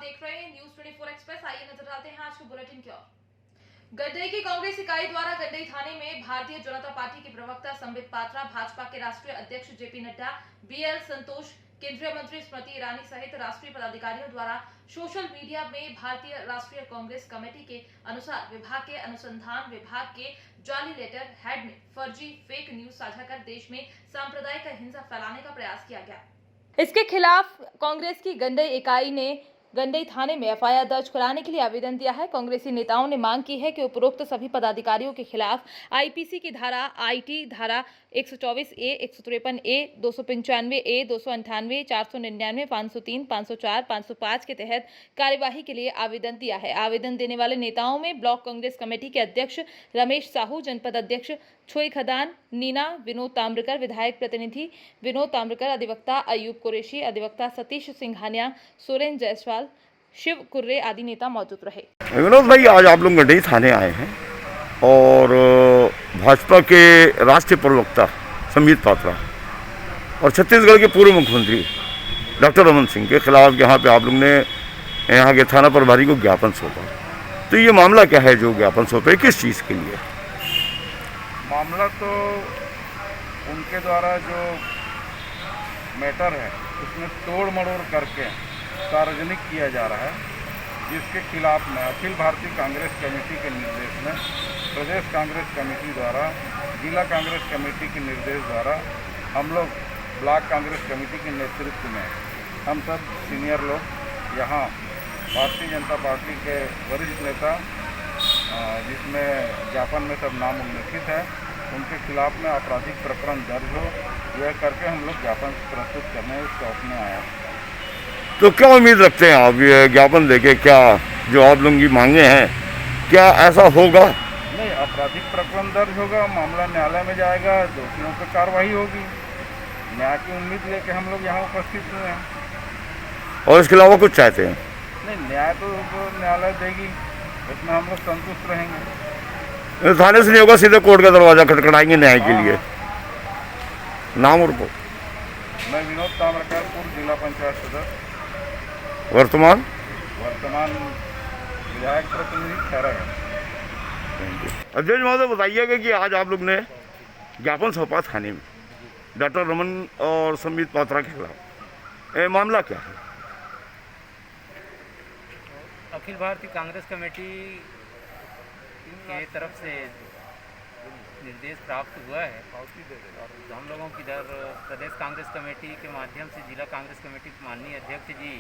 देख रहे हैं न्यूज 24 एक्सप्रेस। आइए नजर डालते हैं आज के बुलेटिन की ओर। गंडई की कांग्रेस इकाई द्वारा गंडई थाने में भारतीय जनता पार्टी के प्रवक्ता संबित पात्रा, भाजपा के राष्ट्रीय अध्यक्ष जेपी नड्डा, बीएल संतोष, केंद्रीय मंत्री स्मृति ईरानी सहित राष्ट्रीय पदाधिकारियों द्वारा सोशल मीडिया में भारतीय राष्ट्रीय कांग्रेस कमेटी के अनुसार विभाग के अनुसंधान विभाग के जाली लेटर हेड में फर्जी फेक न्यूज साझा कर देश में सांप्रदायिक हिंसा फैलाने का प्रयास किया गया। इसके खिलाफ कांग्रेस की गंडई इकाई ने गंडई थाने में एफआईआर दर्ज कराने के लिए आवेदन दिया है। कांग्रेसी नेताओं ने मांग की है कि उपरोक्त सभी पदाधिकारियों के खिलाफ आईपीसी की धारा आईटी धारा 124 ए, 153 ए, 295 ए, 298, 499, 503, 504, 505 के तहत कार्यवाही के लिए आवेदन दिया है। आवेदन देने वाले नेताओं में ब्लॉक कांग्रेस कमेटी के अध्यक्ष रमेश साहू, जनपद अध्यक्ष छोई खदान, नीना, विनोद ताम्रकर, विधायक प्रतिनिधि विनोद ताम्रकर, अधिवक्ता अयूब कुरैशी, अधिवक्ता सतीश सिंघानिया, सुरेंद्र जायसवाल, शिव कुर्रे आदि नेता मौजूद रहे। विनोद भाई, आज आप लोग गंडई थाने आए हैं और भाजपा के राष्ट्रीय प्रवक्ता संबित पात्रा और छत्तीसगढ़ के पूर्व मुख्यमंत्री डॉक्टर रमन सिंह के खिलाफ यहाँ पे आप लोग ने यहाँ के थाना प्रभारी को ज्ञापन सौंपा। तो ये मामला क्या है जो ज्ञापन सौंपे, किस चीज़ के लिए? मामला तो उनके द्वारा जो मैटर है उसमें तोड़ मड़ोड़ करके सार्वजनिक किया जा रहा है, जिसके खिलाफ में अखिल भारतीय कांग्रेस कमेटी के निर्देश में प्रदेश कांग्रेस कमेटी द्वारा, जिला कांग्रेस कमेटी के निर्देश द्वारा हम लोग ब्लॉक कांग्रेस कमेटी के नेतृत्व में हम सब सीनियर लोग यहाँ भारतीय जनता पार्टी के वरिष्ठ नेता, जिसमें ज्ञापन में सब नाम उल्लिखित है, उनके खिलाफ में आपराधिक प्रकरण दर्ज हो, यह करके हम लोग ज्ञापन प्रस्तुत करने इस चौक में आए। तो क्या उम्मीद रखते हैं आप ये ज्ञापन देके? क्या जो आप लोगों की मांगे हैं क्या ऐसा होगा? नहीं, आपराधिक प्रकरण दर्ज होगा, मामला न्यायालय में जाएगा, दोषियों पर कार्रवाई होगी। न्याय की उम्मीद लेके हम लोग यहाँ उपस्थित हुए हैं। और इसके अलावा कुछ चाहते हैं? नहीं, न्याय तो न्यायालय देगी, इसमें हम लोग संतुष्ट रहेंगे। थाने से नहीं होगा, सीधे कोर्ट का दरवाजा खटखटाएंगे न्याय के लिए। नाम और मैं विनोद ताम्रकर, पूर्व जिला पंचायत सदस्य, वर्तमान विधायक प्रतिनिधि खैरा है। अध्यक्ष महोदय, बताइएगा कि आज आप लोग ने ज्ञापन सौंपा थाने में डॉक्टर रमन और संबित पात्रा के खिलाफ, मामला क्या है? अखिल भारतीय कांग्रेस कमेटी के तरफ से निर्देश प्राप्त हुआ है, तो हम लोगों की इधर प्रदेश कांग्रेस कमेटी के माध्यम से जिला कांग्रेस कमेटी के माननीय अध्यक्ष जी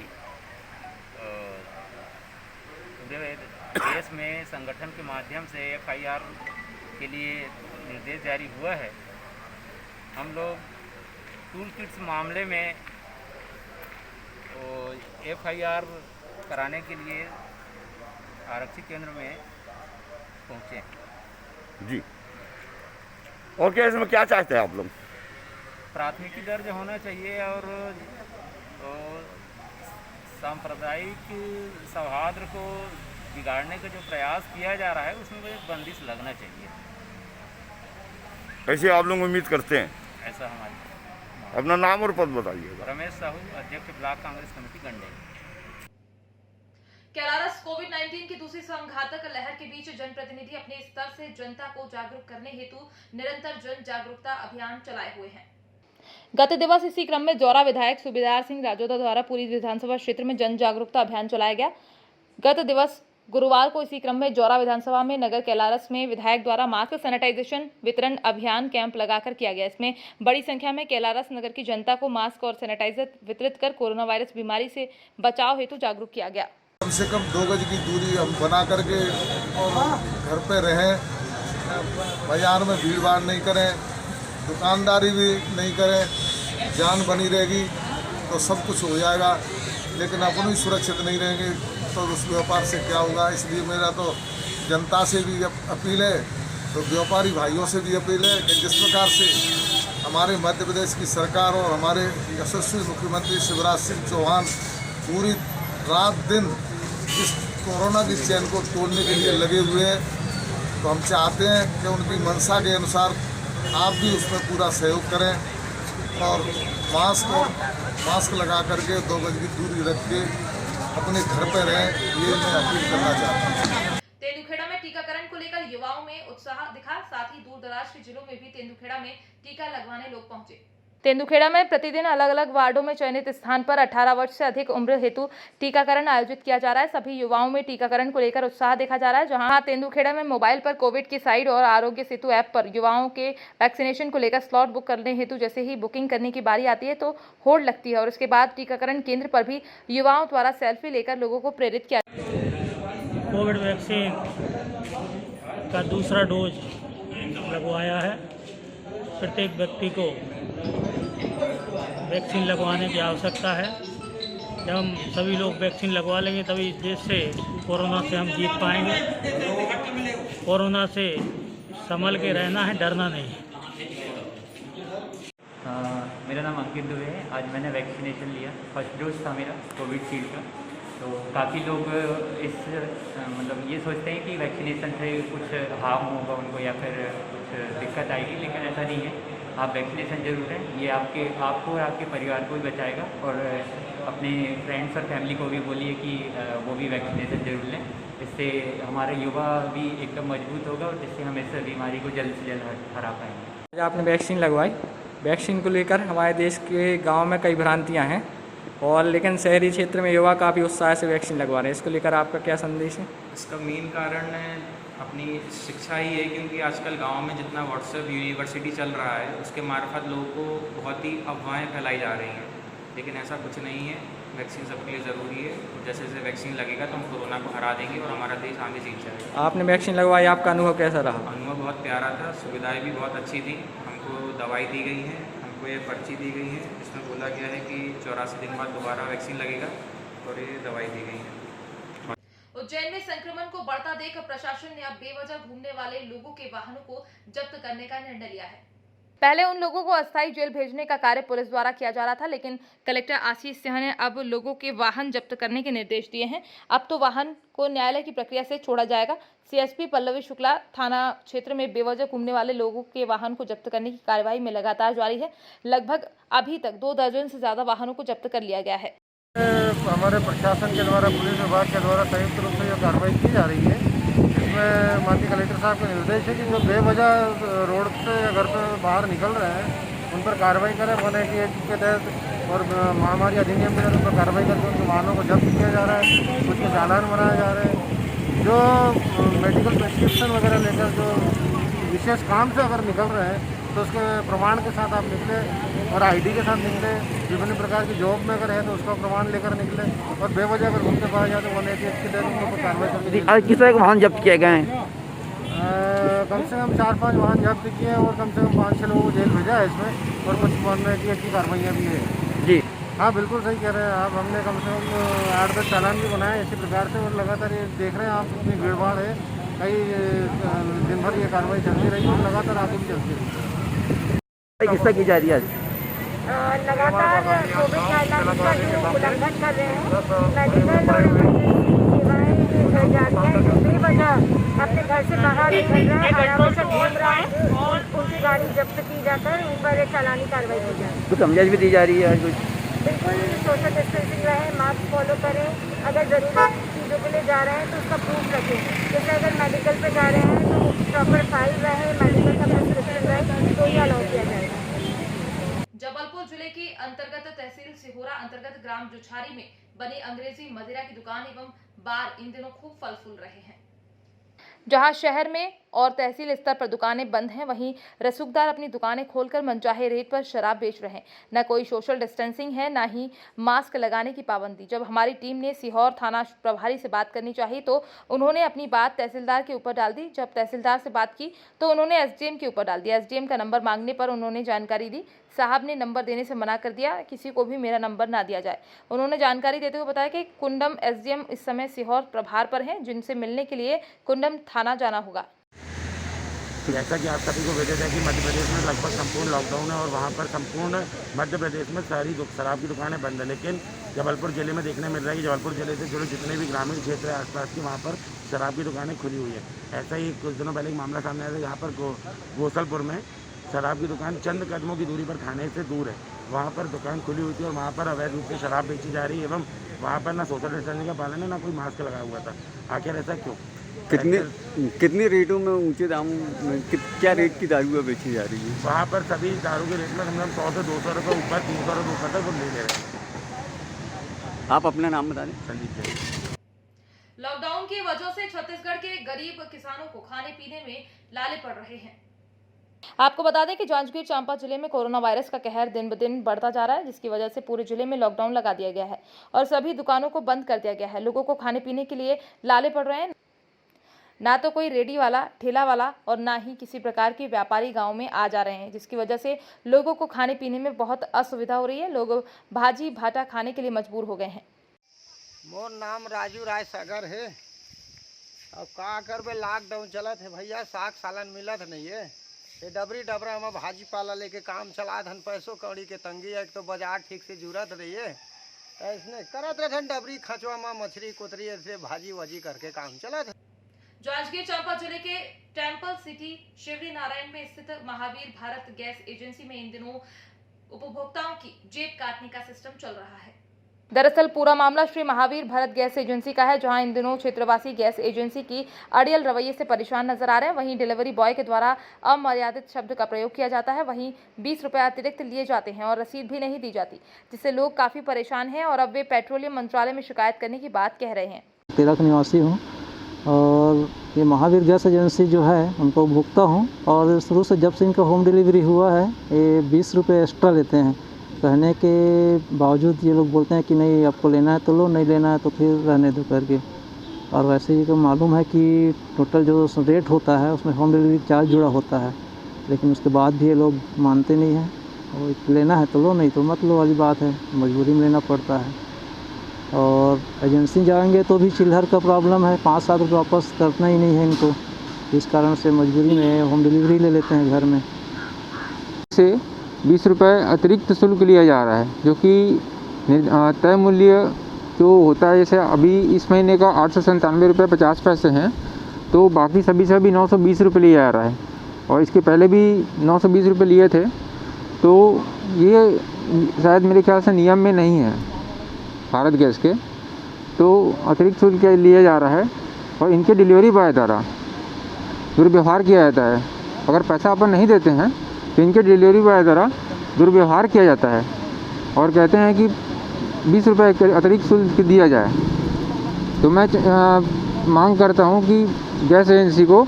पूरे देश में संगठन के माध्यम से एफआईआर के लिए निर्देश जारी हुआ है। हम लोग टूल किट्स मामले में एफआईआर कराने के लिए आरक्षी केंद्र में पहुँचे जी। और क्या इसमें क्या चाहते हैं आप लोग? प्राथमिकी दर्ज होना चाहिए और सांप्रदायिक सौहार्द को बिगाड़ने का जो प्रयास किया जा रहा है उसमें एक बंदिश लगना चाहिए, ऐसे आप लोग उम्मीद करते हैं? ऐसा हमारी। अपना नाम और पद बताइएगा। रमेश साहू, अध्यक्ष ब्लॉक कांग्रेस कमेटी गंडई। कैलारस कोविड-19 की दूसरी संघातक लहर के बीच जनप्रतिनिधि अपने स्तर से जनता को जागरूक करने हेतु निरंतर जन जागरूकता अभियान चलाए हुए हैं। गत दिवस इसी क्रम में जौरा विधायक सूबेदार सिंह राजौदा द्वारा पूरी विधानसभा क्षेत्र में जन जागरूकता अभियान चलाया गया। गत दिवस गुरुवार को इसी क्रम में जौरा विधानसभा में नगर कैलारस में विधायक द्वारा मास्क सैनिटाइजेशन वितरण अभियान कैंप लगाकर किया गया। इसमें बड़ी संख्या में कैलारस नगर की जनता को मास्क और सैनिटाइजर वितरित कर कोरोना वायरस बीमारी से बचाव हेतु जागरूक किया गया। कम से कम 2 गज की दूरी हम बना करके और घर पे रहें, बाजार में भीड़ भाड़ नहीं करें, दुकानदारी भी नहीं करें, जान बनी रहेगी तो सब कुछ हो जाएगा। लेकिन अपन भी सुरक्षित नहीं रहेंगे तो उस व्यापार से क्या होगा। इसलिए मेरा तो जनता से भी अपील है, तो व्यापारी भाइयों से भी अपील है कि जिस प्रकार से हमारे मध्य प्रदेश की सरकार और हमारे यशस्वी मुख्यमंत्री शिवराज सिंह चौहान पूरी रात दिन इस कोरोना की चैन को तोड़ने के लिए लगे हुए हैं, तो हम चाहते हैं कि उनकी मंशा के अनुसार आप भी उसमें पूरा सहयोग करें और मास्क लगा करके 2 गज की दूरी रख के अपने घर पे रहें, ये मैं अपील करना चाहता हूँ। तेंदुखेड़ा में टीकाकरण को लेकर युवाओं में उत्साह दिखा, साथ ही दूर दराज के जिलों में भी तेंदुखेड़ा में टीका लगवाने लोग पहुंचे। तेंदुखेड़ा में प्रतिदिन अलग अलग वार्डों में चयनित स्थान पर 18 वर्ष से अधिक उम्र हेतु टीकाकरण आयोजित किया जा रहा है। सभी युवाओं में टीकाकरण को लेकर उत्साह देखा जा रहा है। जहां तेंदुखेड़ा में मोबाइल पर कोविड की साइट और आरोग्य सेतु ऐप पर युवाओं के वैक्सीनेशन को लेकर स्लॉट बुक करने हेतु जैसे ही बुकिंग करने की बारी आती है तो होड़ लगती है और उसके बाद टीकाकरण केंद्र पर भी युवाओं द्वारा सेल्फी लेकर लोगों को प्रेरित किया। कोविड वैक्सीन का दूसरा डोज लगवाया है। प्रत्येक व्यक्ति को वैक्सीन लगवाने की आवश्यकता है। जब हम सभी लोग वैक्सीन लगवा लेंगे तभी इस देश से कोरोना से हम जीत पाएंगे। कोरोना से संभल के रहना है, डरना नहीं है। मेरा नाम अंकित दुबे है। आज मैंने वैक्सीनेशन लिया, फर्स्ट डोज था मेरा कोविशील्ड का। तो काफ़ी लोग इस मतलब ये सोचते हैं कि वैक्सीनेशन से कुछ हार्म होगा उनको या फिर कुछ दिक्कत आएगी, लेकिन ऐसा नहीं है। आप वैक्सीनेशन जरूर हैं, ये आपको और आपके परिवार को भी बचाएगा। और अपने फ्रेंड्स और फैमिली को भी बोलिए कि वो भी वैक्सीनेशन जरूर लें। इससे हमारा युवा भी एकदम मजबूत होगा और जिससे हम इस बीमारी को जल्द से जल्द हरा पाएंगे। आपने वैक्सीन लगवाई, वैक्सीन को लेकर हमारे देश के गांव में कई भ्रांतियां हैं और लेकिन शहरी क्षेत्र में युवा काफ़ी उत्साह से वैक्सीन लगवा रहे हैं। इसको लेकर आपका क्या संदेश है? इसका मेन कारण अपनी शिक्षा ही है, क्योंकि आजकल गांव में जितना व्हाट्सएप यूनिवर्सिटी चल रहा है उसके मार्फत लोगों को बहुत ही अफवाहें फैलाई जा रही हैं, लेकिन ऐसा कुछ नहीं है। वैक्सीन सबके लिए ज़रूरी है। जैसे जैसे वैक्सीन लगेगा तो हम कोरोना को हरा देंगे और हमारा देश आगे जीत जाएगा। आपने वैक्सीन लगवाई, आपका अनुभव कैसा रहा? अनुभव बहुत प्यारा था, सुविधाएँ भी बहुत अच्छी थी। हमको दवाई दी गई है, हमको ये पर्ची दी गई है, इसमें बोला गया है कि 84 दिन बाद दोबारा वैक्सीन लगेगा और ये दवाई दी गई है। उज्जैन में संक्रमण को बढ़ता देख प्रशासन ने अब बेवजह घूमने वाले लोगों के वाहनों को जब्त करने का निर्णय लिया है। पहले उन लोगों को अस्थायी जेल भेजने का कार्य पुलिस द्वारा किया जा रहा था, लेकिन कलेक्टर आशीष सिंह ने अब लोगों के वाहन जब्त करने के निर्देश दिए हैं। अब तो वाहन को न्यायालय की प्रक्रिया से छोड़ा जाएगा। सीएसपी पल्लवी शुक्ला थाना क्षेत्र में बेवजह घूमने वाले लोगों के वाहन को जब्त करने की कार्रवाई में लगातार जारी है। लगभग अभी तक 2 दर्जन से ज्यादा वाहनों को जब्त कर लिया गया है। हमारे प्रशासन के द्वारा, पुलिस विभाग के द्वारा संयुक्त रूप से जो कार्रवाई की जा रही है, इसमें माननीय कलेक्टर साहब का निर्देश है कि जो बेवजह रोड से या घर से बाहर निकल रहे हैं उन पर कार्रवाई करें। 188 के तहत और महामारी अधिनियम के तहत उन पर कार्रवाई करके उनके वाहनों को जब्त किया जा रहा है, उसके चालान बनाए जा रहे हैं। जो मेडिकल प्रिस्क्रिप्शन वगैरह लेकर जो विशेष काम से अगर निकल रहे हैं तो उसके प्रमाण के साथ आप निकले और आईडी के साथ निकले। विभिन्न प्रकार की जॉब में अगर है तो उसका प्रमाण लेकर निकले और बेवजह अगर घूमते पाया जाए तो 188 के तहत उन पर कार्रवाई करके। आज किस तरह के वाहन जब्त किए गए हैं? कम से कम 4-5 वाहन जब्त किए और कम से कम 5-6 लोगों को जेल भेजा है इसमें और कुछ 188 की कार्रवाइयाँ भी है। जी हाँ, बिल्कुल सही कह रहे हैं आप। हमने कम से कम 8-10 चालान भी बनाए इसी प्रकार से और लगातार ये देख रहे हैं आप कितनी भीड़ भाड़ है। कई दिन भर ये कार्रवाई चलती रही और लगातार आगे भी चलती रही। किस तरह की जा रही है आज? लगातार कोविड गाइडलाइंस का जो उल्लंघन कर रहे हैं, मेडिकल और सेवाएं जारी हैं, जो बेवजह अपने घर से बाहर निकल रहा है, आराम से घूम रहा है, उनकी गाड़ी जब्त की जाकर उन पर चालानी कार्रवाई की जाए। कुछ समझाइश भी दी जा रही है आज? कुछ बिल्कुल सोशल डिस्टेंसिंग रहे, मास्क फॉलो करें। अगर ज़रूरी चीज़ों के लिए जा रहे हैं तो उसका प्रूफ रखें। जैसे अगर मेडिकल पे जा रहे हैं तो प्रॉपर फाइल रहे, मेडिकल का प्रिस्क्रिप्शन रहे तो ही अलाउ किया जाएगा। जबलपुर जिले की अंतर्गत तहसील सिहोरा अंतर्गत ग्राम जुछारी में बनी अंग्रेजी मदिरा की दुकान एवं बार इन दिनों खूब फल फूल रहे हैं। जहां शहर में और तहसील स्तर पर दुकानें बंद हैं, वहीं रसूखदार अपनी दुकानें खोलकर मनचाहे रेट पर शराब बेच रहे हैं। न कोई सोशल डिस्टेंसिंग है, न ही मास्क लगाने की पाबंदी। जब हमारी टीम ने सीहोर थाना प्रभारी से बात करनी चाहिए तो उन्होंने अपनी बात तहसीलदार के ऊपर डाल दी। जब तहसीलदार से बात की तो उन्होंने एसडीएम के ऊपर डाल दिया। एसडीएम का नंबर मांगने पर उन्होंने जानकारी दी। साहब ने नंबर देने से मना कर दिया, किसी को भी मेरा नंबर ना दिया जाए। उन्होंने जानकारी देते हुए बताया कि कुंडम एसडीएम इस समय सीहोर प्रभार पर हैं, जिनसे मिलने के लिए कुंडम थाना जाना होगा। जैसा कि आप सभी को विदित है कि मध्य प्रदेश में लगभग संपूर्ण लॉकडाउन है और वहाँ पर संपूर्ण मध्य प्रदेश में सारी शराब की दुकानें बंद है। लेकिन जबलपुर जिले में देखने मिल रहा है कि जबलपुर जिले से जुड़े जितने भी ग्रामीण क्षेत्र है आसपास की, वहाँ पर शराब की दुकानें खुली हुई है। ऐसा ही कुछ दिनों पहले एक मामला सामने आया था, यहाँ पर गोसलपुर में शराब की दुकान चंद कदमों की दूरी पर थाने से दूर है। वहाँ पर दुकान खुली हुई थी और वहाँ पर अवैध रूप से शराब बेची जा रही है एवं वहाँ पर ना सोशल डिस्टेंसिंग का पालन है, ना कोई मास्क लगा हुआ था। आखिर ऐसा क्यों? कितने रेटों में ऊंचे दाम में क्या रेट की दारू बेची जा रही है? वहाँ पर सभी दारू के रेट में कम से कम 100 से 200 रुपये ऊपर, 300 रुपये ऊपर तक वो ले ले रहे हैं। आप अपना नाम बता दें। संदीप जैन। लॉकडाउन की वजह से छत्तीसगढ़ के गरीब किसानों को खाने पीने में लाले पड़ रहे हैं। आपको बता दें कि जांजगीर चांपा जिले में कोरोना वायरस का कहर दिन ब दिन बढ़ता जा रहा है, जिसकी वजह से पूरे जिले में लॉकडाउन लगा दिया गया है और सभी दुकानों को बंद कर दिया गया है। लोगों को खाने पीने के लिए लाले पड़ रहे हैं। ना तो कोई रेडी वाला, ठेला वाला और ना ही किसी प्रकार के व्यापारी गांव में आ जा रहे हैं, जिसकी वजह से लोगों को खाने पीने में बहुत असुविधा हो रही है। लोग भाजी भाटा खाने के लिए मजबूर हो गए हैं। मोर नाम राजू राय सागर है। अब का करबे, लॉकडाउन चलत है भैया, साग सालन मिलत नहीं है। ये डबरी डबरा में भाजी पाला लेके काम चला धन, पैसों कौड़ी के तंगी है, एक तो बाजार ठीक से जुड़त रही है, ऐसने करत रहे डबरी खचवा में मछली कुतरी ऐसे भाजी वाजी करके काम चलत है। जांजगीर चांपा जिले के टेम्पल सिटी शिवरी नारायण में स्थित महावीर भारत गैस एजेंसी में इन दिनों उपभोक्ताओं की जेब काटने का सिस्टम चल रहा है। दरअसल पूरा मामला श्री महावीर भारत गैस एजेंसी का है, जहां इन दिनों क्षेत्रवासी गैस एजेंसी की अड़ियल रवैये से परेशान नजर आ रहे हैं। वहीं डिलीवरी बॉय के द्वारा अमर्यादित शब्द का प्रयोग किया जाता है, वहीं 20 रुपये अतिरिक्त लिए जाते हैं और रसीद भी नहीं दी जाती, जिससे लोग काफी परेशान हैं और अब वे पेट्रोलियम मंत्रालय में शिकायत करने की बात कह रहे हैं। तिलक निवासी हूँ और ये महावीर गैस एजेंसी जो है उनको उपभोक्ता हूँ और शुरू से जब से इनका होम डिलीवरी हुआ है ये 20 रुपये एक्स्ट्रा लेते हैं। कहने के बावजूद ये लोग बोलते हैं कि नहीं आपको लेना है तो लो, नहीं लेना है तो फिर रहने दो करके। और वैसे ही तो मालूम है कि टोटल जो रेट होता है उसमें होम डिलीवरी चार्ज जुड़ा होता है, लेकिन उसके बाद भी ये लोग मानते नहीं हैं और लेना है तो लो, नहीं तो मत लो वाली बात है, मजबूरी में लेना पड़ता है। और एजेंसी जाएंगे तो भी चिल्लर का प्रॉब्लम है, 5-7 रुपये वापस करना ही नहीं है इनको, इस कारण से मजबूरी में होम डिलीवरी ले लेते हैं घर में। से 20 रुपये अतिरिक्त शुल्क लिया जा रहा है, जो कि तय मूल्य जो होता है, जैसे अभी इस महीने का 897 रुपये 50 पैसे हैं, तो बाकी सभी 920 रुपये लिया जा रहा है और इसके पहले भी 920 रुपये लिए थे। तो ये शायद मेरे ख्याल से नियम में नहीं है भारत गैस के, तो अतिरिक्त शुल्क लिया जा रहा है और इनके डिलीवरी बॉय द्वारा दुर्व्यवहार किया जाता है। अगर पैसा अपन नहीं देते हैं तो इनके डिलीवरी बॉय द्वारा दुर्व्यवहार किया जाता है और कहते हैं कि 20 रुपये अतिरिक्त शुल्क दिया जाए। तो मैं मांग करता हूं कि गैस एजेंसी को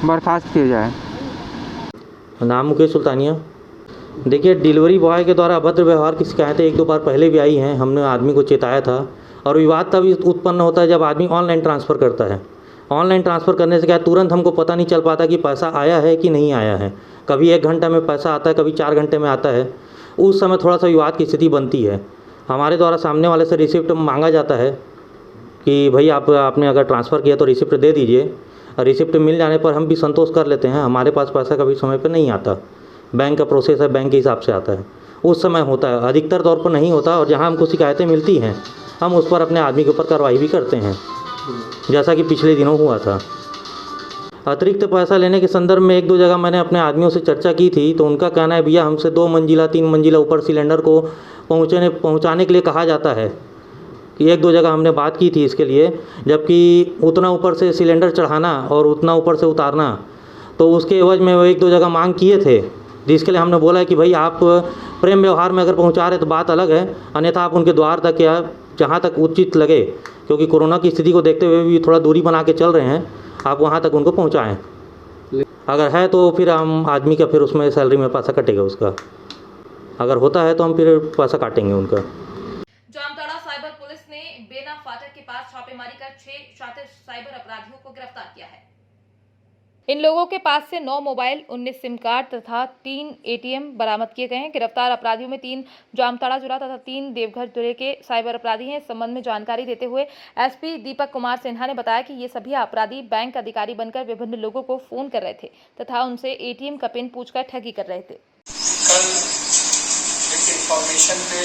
बर्खास्त किया जाए। नाम मुकेश सुल्तानिया। देखिए, डिलीवरी बॉय के द्वारा अभद्र व्यवहार की शिकायतें 1-2 बार पहले भी आई हैं। हमने आदमी को चेताया था और विवाद तभी उत्पन्न होता है जब आदमी ऑनलाइन ट्रांसफ़र करता है। ऑनलाइन ट्रांसफ़र करने से क्या तुरंत हमको पता नहीं चल पाता कि पैसा आया है कि नहीं आया है। कभी 1 घंटा में पैसा आता है, कभी 4 घंटे में आता है। उस समय थोड़ा सा विवाद की स्थिति बनती है। हमारे द्वारा सामने वाले से रिसिप्ट मांगा जाता है कि भाई आपने अगर ट्रांसफ़र किया तो रिसिप्ट दे दीजिए। रिसिप्ट मिल जाने पर हम भी संतोष कर लेते हैं। हमारे पास पैसा कभी समय पर नहीं आता, बैंक का प्रोसेस है, बैंक के हिसाब से आता है, उस समय होता है। अधिकतर तौर पर नहीं होता और जहाँ हमको शिकायतें मिलती हैं हम उस पर अपने आदमी के ऊपर कार्रवाई भी करते हैं, जैसा कि पिछले दिनों हुआ था। अतिरिक्त पैसा लेने के संदर्भ में 1-2 जगह मैंने अपने आदमियों से चर्चा की थी, तो उनका कहना है भैया हमसे 2 मंजिला 3 मंजिला ऊपर सिलेंडर को पहुँचाने के लिए कहा जाता है कि 1-2 जगह हमने बात की थी इसके लिए, जबकि उतना ऊपर से सिलेंडर चढ़ाना और उतना ऊपर से उतारना, तो उसके एवज में वो 1-2 जगह मांग किए थे, जिसके लिए हमने बोला है कि भाई आप प्रेम व्यवहार में अगर पहुंचा रहे तो बात अलग है, अन्यथा आप उनके द्वार तक या जहां तक उचित लगे, क्योंकि कोरोना की स्थिति को देखते हुए भी थोड़ा दूरी बना के चल रहे हैं, आप वहां तक उनको पहुंचाएं। अगर है तो फिर हम आदमी का फिर उसमें सैलरी में पैसा कटेगा उसका, अगर होता है तो हम फिर पैसा काटेंगे उनका। जामताड़ा साइबर पुलिस ने बेना फाटक के पास छापेमारी कर 6 शातिर साइबर अपराधियों को गिरफ्तार किया है। इन लोगों के पास से 9 मोबाइल, 19 सिम कार्ड तथा 3 ATM बरामद किए गए हैं। गिरफ्तार अपराधियों में 3 जामताड़ा जिला तथा 3 देवघर जिले के साइबर अपराधी हैं। इस संबंध में जानकारी देते हुए SP दीपक कुमार सिन्हा ने बताया कि ये सभी अपराधी बैंक अधिकारी बनकर विभिन्न लोगों को फोन कर रहे थे तथा उनसे ATM का पिन पूछकर ठगी कर रहे थे। कल एक इंफॉर्मेशन पे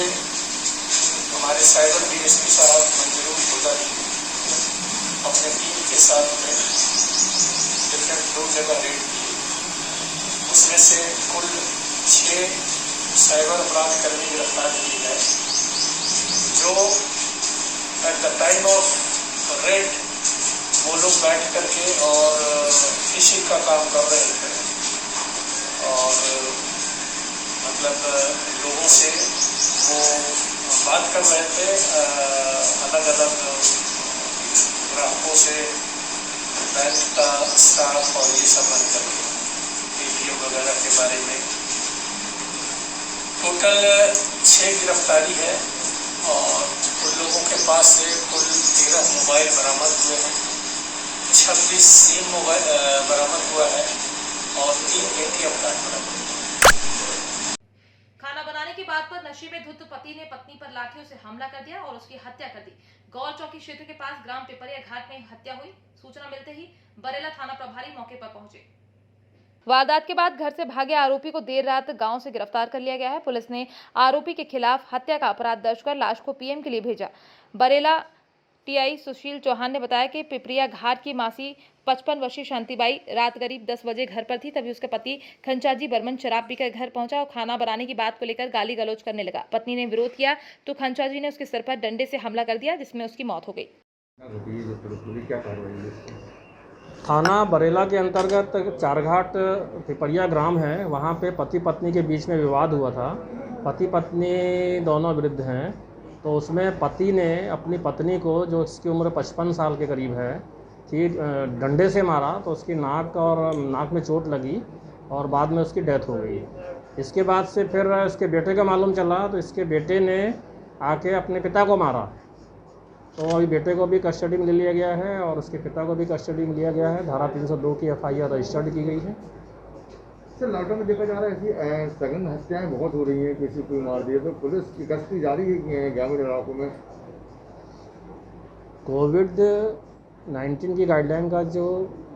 हमारे साइबर DSP साहब मंजरूर गोदारी अपने टीम के साथ में 2 जगह रेड की, उसमें से कुल 6 साइबर अपराध कर्मी गिरफ्तार की है जो at the time of red वो लोग बैठ करके और फिशिंग का काम कर रहे थे और मतलब लोगों से वो बात कर रहे थे अलग अलग ग्राहकों से बैंक का स्टाफ और ये सब बन करके ATM वगैरह के बारे में। टोटल 6 गिरफ्तारी है और उन लोगों के पास से कुल 13 मोबाइल बरामद हुए हैं, 26 सिम मोबाइल बरामद हुआ है और 3 ATM कार्ड बरामद हुए। खाना बनाने की बात पर नशे में धुत पति ने पत्नी पर लाठियों से हमला कर दिया और उसकी हत्या कर दी। गौर चौकी क्षेत्र के पास ग्राम पिपरिया घाट में हत्या हुई। सूचना मिलते ही बरेला थाना प्रभारी मौके पर पहुंचे। वारदात के बाद घर से भागे आरोपी को देर रात गांव से गिरफ्तार कर लिया गया है। पुलिस ने आरोपी के खिलाफ हत्या का अपराध दर्ज कर लाश को पीएम के लिए भेजा। बरेला टीआई सुशील चौहान ने बताया कि पिपरिया घाट की मासी 55 वर्षीय शांतिबाई रात करीब 10 बजे घर पर थी। तभी उसके पति खंचाजी बर्मन शराब पीकर घर पहुंचा और खाना बनाने की बात को लेकर गाली गलौज करने लगा। पत्नी ने विरोध किया तो खंचाजी ने उसके सिर पर डंडे से हमला कर दिया जिसमें उसकी मौत हो गई। थाना बरेला के अंतर्गत चारघाट पिपरिया ग्राम है, वहाँ पे पति पत्नी के बीच में विवाद हुआ था। पति पत्नी दोनों वृद्ध हैं, तो उसमें पति ने अपनी पत्नी को, जो इसकी उम्र 55 साल के करीब है, डंडे से मारा तो उसकी नाक में चोट लगी और बाद में उसकी डेथ हो गई। इसके बाद से फिर इसके बेटे का मालूम चला तो इसके बेटे ने आके अपने पिता को मारा, तो अभी बेटे को भी कस्टडी में ले लिया गया है और उसके पिता को भी कस्टडी में लिया गया है। धारा 302 की FIR रजिस्टर्ड की गई है। सर, लॉकडाउन में देखा जा रहा है ऐसी सघन हत्याएं बहुत हो रही हैं, किसी को मार दिया, तो पुलिस की गश्ती जारी है ग्रामीण इलाकों में। कोविड-19 की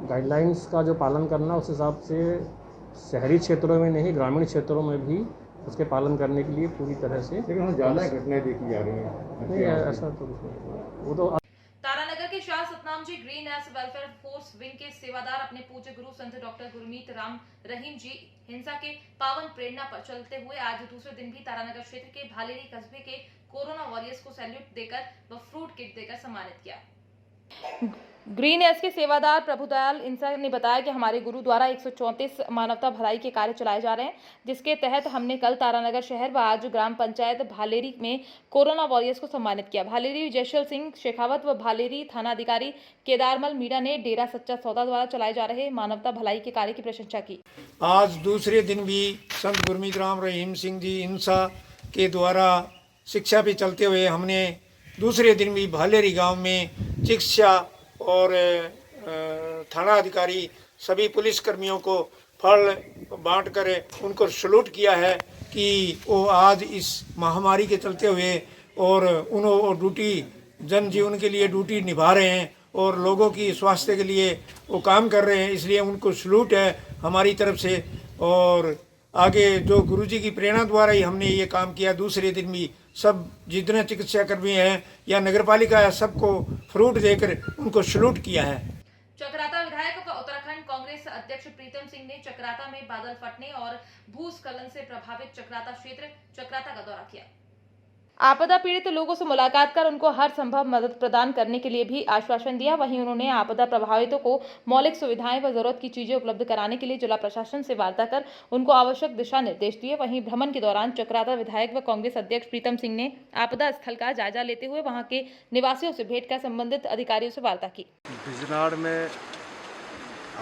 गाइडलाइंस का जो पालन करना, उस हिसाब से शहरी क्षेत्रों में नहीं ग्रामीण क्षेत्रों में भी उसके पालन करने के लिए पूरी तरह से, लेकिन ज़्यादा घटनाएं देखी जा रही हैं। नहीं, ऐसा तो वो तो तारानगर के Shah Satnam ji green S welfare force wing के सेवादार अपने पूज्य गुरु संत डॉक्टर गुरमीत राम रहीम जी हिंसा के पावन प्रेरणा पर चलते हुए आज दूसरे दिन भी तारानगर क्षेत्र के भालेरी कस्बे के कोरोना वॉरियर्स को सैल्यूट देकर व फ्रूट किट देकर सम्मानित किया। ग्रीन एस के सेवादार प्रभुदयाल इंसा ने बताया कि हमारे गुरु द्वारा 134 मानवता भलाई के कार्य चलाए जा रहे हैं, जिसके तहत हमने कल तारानगर शहर व आज ग्राम पंचायत भालेरी में कोरोना वॉरियर्स को सम्मानित किया। भालेरी जयशल सिंह शेखावत व भालेरी थानाधिकारी केदारमल मीणा ने डेरा सच्चा सौदा द्वारा चलाए जा रहे मानवता भलाई के कार्य की प्रशंसा की। आज दूसरे दिन भी संत गुरमीत राम रहीम सिंह जी इंसा के द्वारा शिक्षा पे चलते हुए हमने दूसरे दिन भी भालेरी गाँव में शिक्षा और थाना अधिकारी सभी पुलिसकर्मियों को फल बांट कर उनको सैल्यूट किया है कि वो आज इस महामारी के चलते हुए और उन्होंने ड्यूटी जनजीवन के लिए ड्यूटी निभा रहे हैं और लोगों की स्वास्थ्य के लिए वो काम कर रहे हैं, इसलिए उनको सैल्यूट है हमारी तरफ से। और आगे जो गुरुजी की प्रेरणा द्वारा ही हमने ये काम किया। दूसरे दिन भी सब जितने चिकित्सा कर्मी हैं या नगरपालिका है सबको फ्रूट देकर उनको सैल्यूट किया है। चक्राता विधायक व उत्तराखंड कांग्रेस अध्यक्ष प्रीतम सिंह ने चक्राता में बादल फटने और भूस्खलन से प्रभावित चक्राता क्षेत्र चक्राता का दौरा किया। आपदा पीड़ित लोगों से मुलाकात कर उनको हर संभव मदद प्रदान करने के लिए भी आश्वासन दिया। वहीं उन्होंने आपदा प्रभावितों को मौलिक सुविधाएं व जरूरत की चीजें उपलब्ध कराने के लिए जिला प्रशासन से वार्ता कर उनको आवश्यक दिशा निर्देश दिए। वहीं भ्रमण के दौरान चक्राता विधायक व कांग्रेस अध्यक्ष प्रीतम सिंह ने आपदा स्थल का जायजा लेते हुए वहां के निवासियों से भेंट कर संबंधित अधिकारियों से वार्ता की। बिजनाड़ में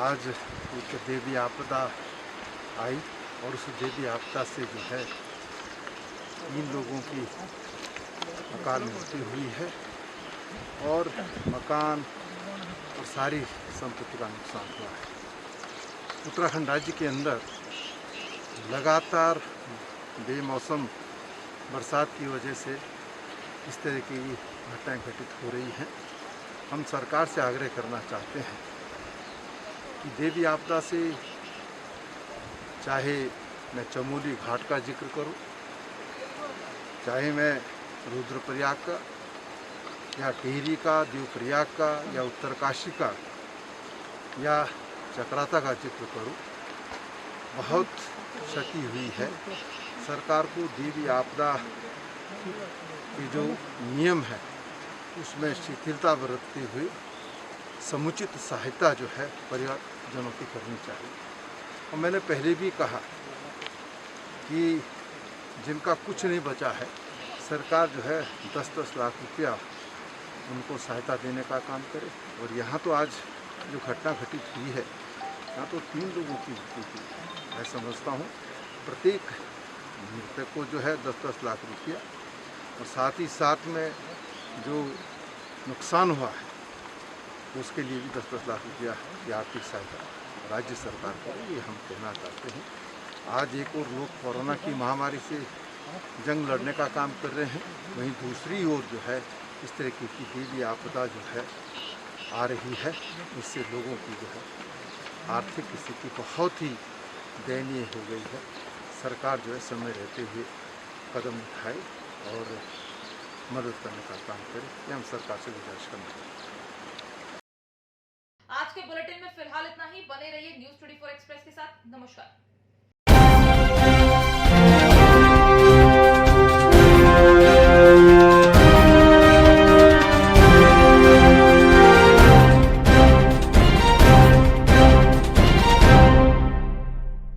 आज एक देवी आपदा आई और उस देवी आपदा से जो है 3 लोगों की अकाल मृत्यु हुई है और मकान और सारी संपत्ति का नुकसान हुआ है। उत्तराखंड राज्य के अंदर लगातार बेमौसम बरसात की वजह से इस तरह की घटनाएं घटित हो रही हैं। हम सरकार से आग्रह करना चाहते हैं कि देवी आपदा से, चाहे मैं चमोली घाट का जिक्र करूं, चाहे मैं रुद्रप्रयाग का या टिहरी का, देवप्रयाग का या उत्तरकाशी का या चक्राता का जिक्र करूं, बहुत क्षति हुई है। सरकार को देवी आपदा के जो नियम है उसमें शिथिलता बरतते हुए समुचित सहायता जो है परिवारजनों की करनी चाहिए। और मैंने पहले भी कहा कि जिनका कुछ नहीं बचा है सरकार जो है 10-10 लाख रुपया उनको सहायता देने का काम करे। और यहाँ तो आज जो घटना घटित हुई है यहाँ तो 3 लोगों की मृत्यु हुई। मैं समझता हूँ प्रत्येक मृतक को जो है 10-10 लाख रुपया और साथ ही साथ में जो नुकसान हुआ है उसके लिए भी 10-10 लाख रुपया की आर्थिक सहायता राज्य सरकार को, ये हम कहना चाहते हैं। आज एक और लोग कोरोना की महामारी से जंग लड़ने का काम कर रहे हैं, वहीं दूसरी ओर जो है इस तरह की देवी आपदा जो है आ रही है, इससे लोगों की जो है आर्थिक स्थिति बहुत ही दयनीय हो गई है। सरकार जो है समय रहते हुए कदम उठाए और मदद करने का काम करे, ये हम सरकार से गुजारिश करना चाहते हैं। आज के बुलेटिन में फिलहाल इतना ही। बने रहिए न्यूज़ 24 एक्सप्रेस के साथ। नमस्कार।